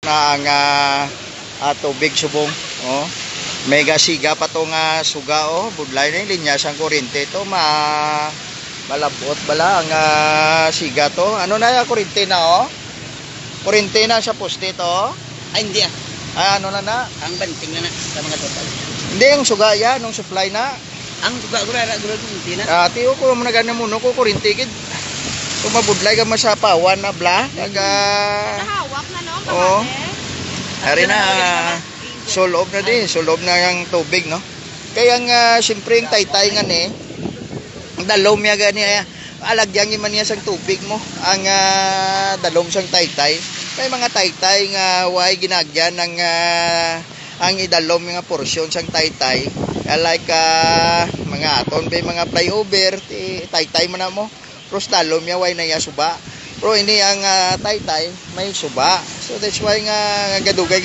na ang tubig subong. Oh. Mega siga pa to nga suga oh, budlay na linya sang kuryente to malabot bala ang siga to. Ano na ya kuryente na oh? Kuryente na sa poste to. Ay hindi Ano na? Ang banting na sa mga total. Hindi yung suga ya, nung supply na. Ang suga kuryente na. Tiyo ko mo nagana mo no ko kuryente gid. Kumabudlay ka sa pawan na bla. Nahawak na no. Oh. Ari na sulob na di, sulob na yung tubig no. Kaya nga siyempre yung taytay nga ni dalom ya gani alagyan man niya sang tubig mo. Ang dalom sang taytay. May mga taytay nga way ginagyan ng ang idalom nga porsyon sang taytay. Like mga aton bay mga flyover taytay man na mo. Pero dalom ya way na ya suba. Pero ini ang taytay may suba. So that's why nga gadugay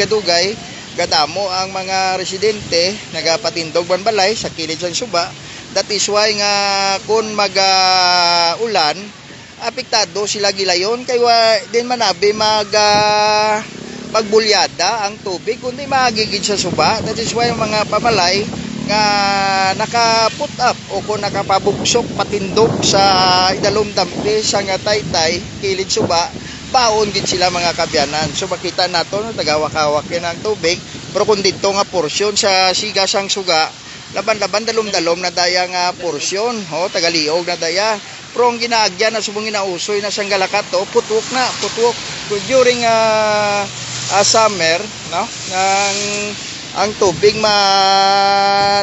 gadamo ang mga residente nagapatindog banbalay sa kilid sang suba. That is why nga kung ulan apektado sila gilayon kay din manabi magbulyada ang tubig kundi magigid sa suba. That is why mga pamalay nga nakaput up o kung nakapabuksok patindog sa idalom dampi sa nga taytay kilid suba baon gid sila mga kabyanan. So makita nato no tagawak-hawak yan ang tubig pero kung dito nga porsyon sa siga sang suga laban-laban dalom-dalom na daya nga porsyon tagaliog na daya pero ang ginaagyan na subong ginausoy na sang galakat to putuk during summer no ang tubig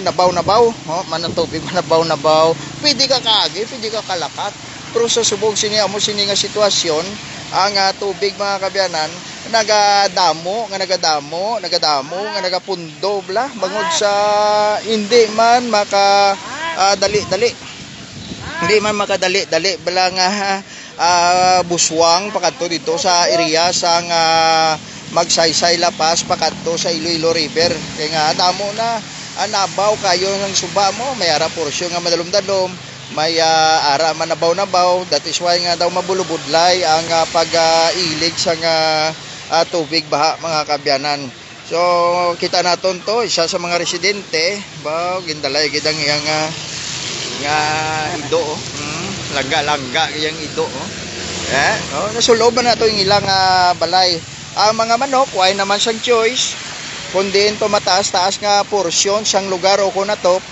nabaw man tubig nabaw pwede ka kaagi pwede ka kalakat pero sa subong sini nga sitwasyon ang tubig mga kabyanan nagadamo nga nagapundo bla bangod sa hindi man makadali bala nga buswang pakadto dito sa area sang magsaysay lapas pakadto sa Iloilo River kay nga damo na nabaw kayo ng suba mo may ara porsyon nga madalom-dalom may ara man nabaw that is why nga daw mabulubudlay ang pag-ilig sa tubig baha mga kabyanan. So kita naton to isa sa mga residente gindalay gid ang iyang nga ido langga iyang ido nasulob na to yung ilang balay. Ang mga manok way naman sang choice kundi to mataas-taas nga porsyon sang lugar o kunatok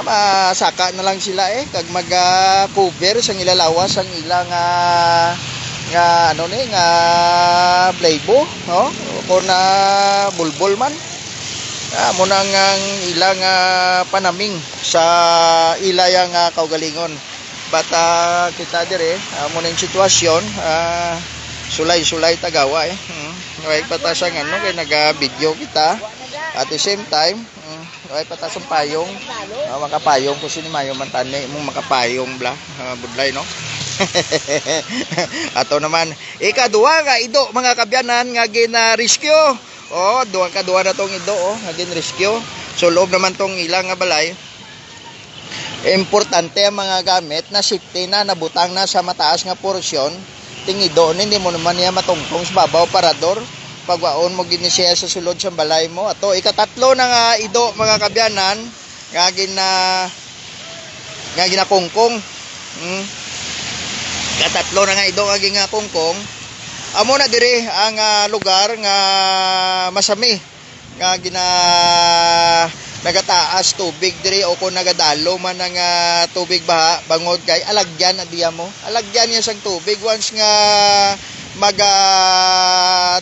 masaka na lang sila kag mag-cover sang ilalawas ang ilang nga playbo o na bulbol man mo nang ang ilang panaming sa ilayang kaugalingon but kita dire mo ning sitwasyon sulay tagawa way patasang kay naga-video kita at the same time way patasang payong makapayong kung sino mayo man tani mong makapayong bla budlay no. Ato naman ikaduha nga ido mga kabyanan nga gina-rescue duha na tong ido nga gin-rescue. So loob naman tong ilang nga balay importante ang mga gamit na safety na nabutang na sa mataas nga porsyon tingido hindi mo naman niya matungtong sa babaw parador pagwaon mo ginisiya sa sulod sa balay mo. Ato ikatatlo na nga ido mga kabyanan nga ginakungkong katatlo na nga ido nga ginakungkong amo na dire ang lugar nga masami nga nagataas tubig dire o kung nagadalo man ang tubig baha bangod kay alagyan na diya mo alagyan niya sang tubig once nga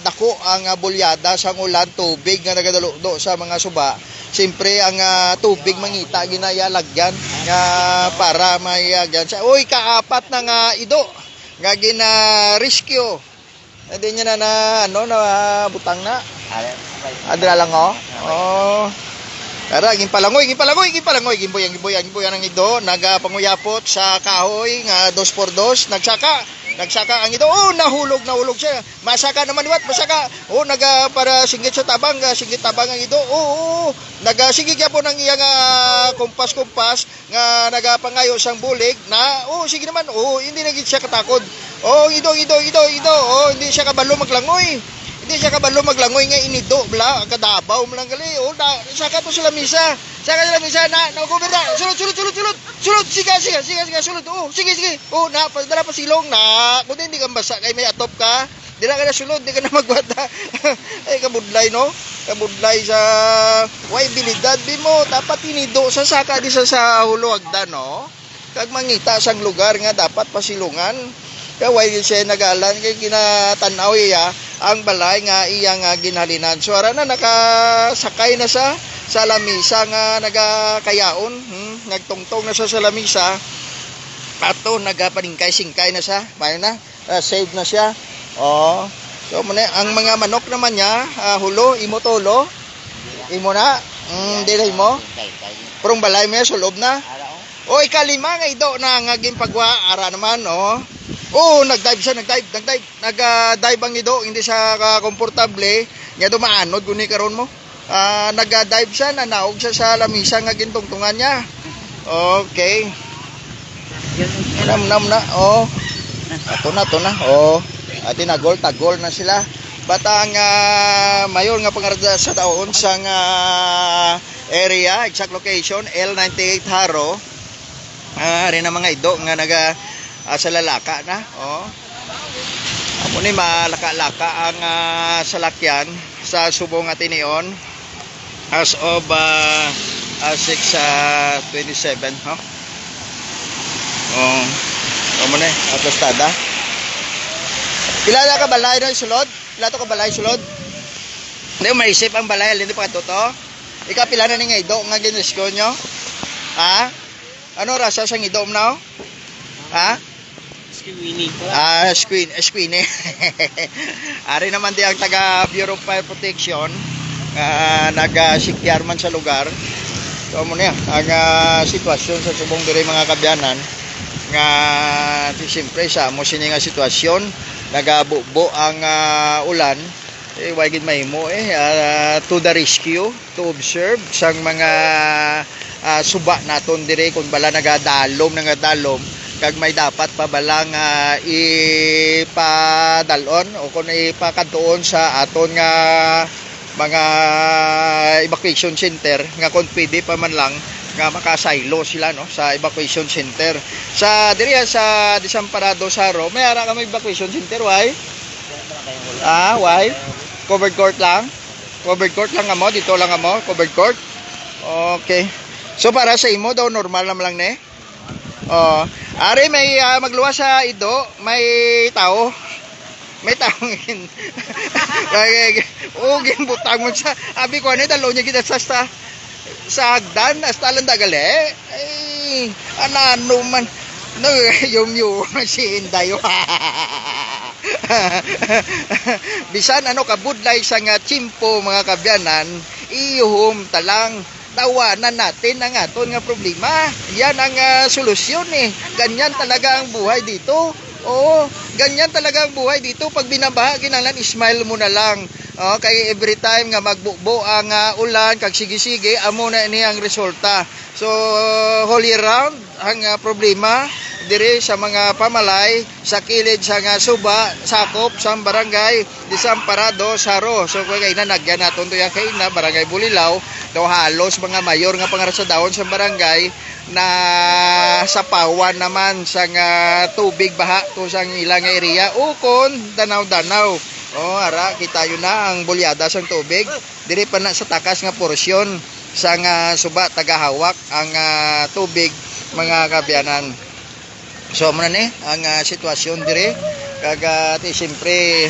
dako ang bulyada sang ulan tubig nga nagadalo sa mga suba siyempre ang tubig mangita ginaya lagyan nga para mayagyan sa kaapat na nga ido nga gina-rescue hindi niya na butang na adra lang Ara gimboy ang ido nagapanguyapot sa kahoy nga 2x2 nagsaka ang ido nahulog siya masaka naman masaka para singgit sa tabang ang ido nagasigig po ng iyang kumpas nga nagapangayo sang bulig na sige naman hindi na gid siya katakod ido hindi siya kabalo maglangoy Hindi siya kabalo maglangoy nga inido bla kadabaw mo lang gali. O saka to sa lamisa. Saka sa lamisa na kuberta. Sulod. Siga. Sulod. Oh, sige. Oh, na padala pa silong na. Kung hindi ka basa kay may atop ka. Di na ka na sulod, di ka na magbata. Ay kabudlay no. Kabudlay sa way bilidad bi mo dapat inido sa saka di sa huluagdan no. Kag mangita sang lugar nga dapat pasilungan. Kaway siya nagalan kay kinatanaw iya ang balay nga iya nga ginhalinan. So ara na nakasakay na sa lamisa nga nagakayaon, nagtungtong na sa lamisa. Ato nagapaningkay-singkay na siya. Mayo na, save na siya. Oh. So muna ang mga manok naman niya, hulo, imo tolo. Imo na, dili mo. Purong balay mo sulob na. O ikalima nga ido na nga ginpagwa ara naman, oh. Oh, nag-dive siya. Nag-dive ang ido, hindi siya komportable. Nga dumaanod, guni karon mo. Nag-dive siya, nanaog siya sa lamisa nga gintungtungan niya. Okay. Nam na, oh. Ato na, oh. At tagol na sila. Batang mayor nga pangarada sa taon sang area, exact location, L98 Haro. Rin ang mga ido nga sa lalaka na, oh. Amo ni malaka-laka ang salakyan sa subong nga tinion as of 6:27, huh? Oh. Amo ni atostada. Pila ka balay na sulod? Pila to ka balay sulod? Hindi maisip ang balay hindi pa to. Ika pila na ni nga ido nga ginusko nyo? Ha? Ano rasa sang ido mo na? Ha? Squeenie. Ari naman di ang taga Bureau of Fire Protection nag-sikyar man sa lugar. So mo niya ang sitwasyon sa subong diri mga kabyanan nga siyempre sa mo sini nga sitwasyon nagabubo ang ulan way gid mahimo to the rescue to observe sang mga suba naton diri kung bala nagadalom kag may dapat pa balang ipadalon o kung ipakadtuon sa aton nga mga evacuation center nga kung pwede pa man lang nga makasaylo sila no sa evacuation center sa diri sa Desamparado Saro may ara ka may evacuation center why covered court lang amo dito lang amo covered court okay so para sa imo daw normal lang ne. Ari may magluwas sa ido, may tao. May taong ginbutang mo sa abi ko ani dalo niya kita sa hagdan hasta lang dagali. Ay anano man no yung si Inday. Bisan ano kabudlay sa nga chimpo mga kabyanan, ihum talang tawanan natin ang aton nga problema. Yan ang solusyon Ganyan talaga ang buhay dito. Oo, ganyan talaga ang buhay dito. Pag binabaha, kinahanglan smile mo na lang. Kay every time nga magbubo ang ulan, kag sige-sige, amo na ini ang resulta. So, whole year round, ang problema diri sa mga pamalay sa kilid sa nga suba sakop sa barangay Desamparado Saro. So kay na nagyan naton to kay na barangay Bulilaw daw halos mga mayor nga pangarasadaon sa barangay na sapawan naman sa nga tubig baha to sang ilang area ukon danaw-danaw. Ara kita yun na ang bulyada sang tubig diri pa na sa takas nga porsyon sa nga suba tagahawak ang tubig mga kabyanan. So muna ni ang sitwasyon dire kag siyempre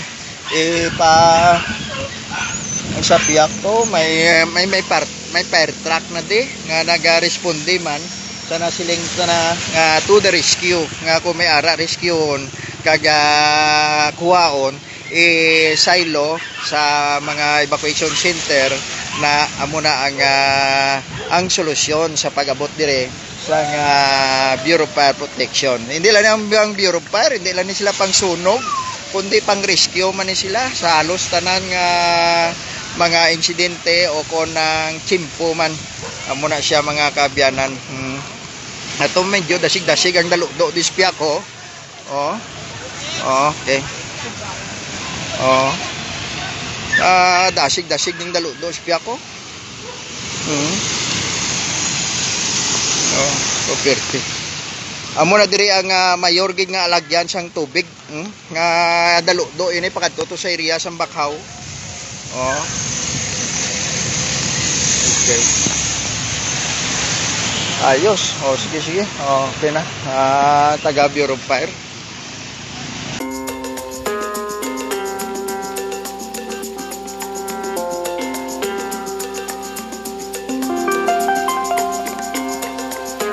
ang sa piyak to may fire truck na di nga naga-responde man sa nasiling na to the rescue nga kung may ara rescueon kag kuhaon silo sa mga evacuation center na amo na ang solusyon sa pag-abot dire sa Bureau of Fire Protection. Hindi lang ang Bureau of Fire, hindi lang sila pang sunog, kundi pang rescue man sila sa halos tanan nga mga insidente o konang chimpo man. Amo na siya mga kabyanan. Ato medyo dasig-dasig ang dalukdo dispya ko. Okay. Dasig-dasig ning daludo siya ko. Oh, perte. Amo na diri ang mayor gid nga alagyan sang tubig, nga daludo ini pakadto to sa area sang Bakhaw. Oh. Okay. Ayos. Oh, sige. Oh, okay na. Taga Bureau of Fire.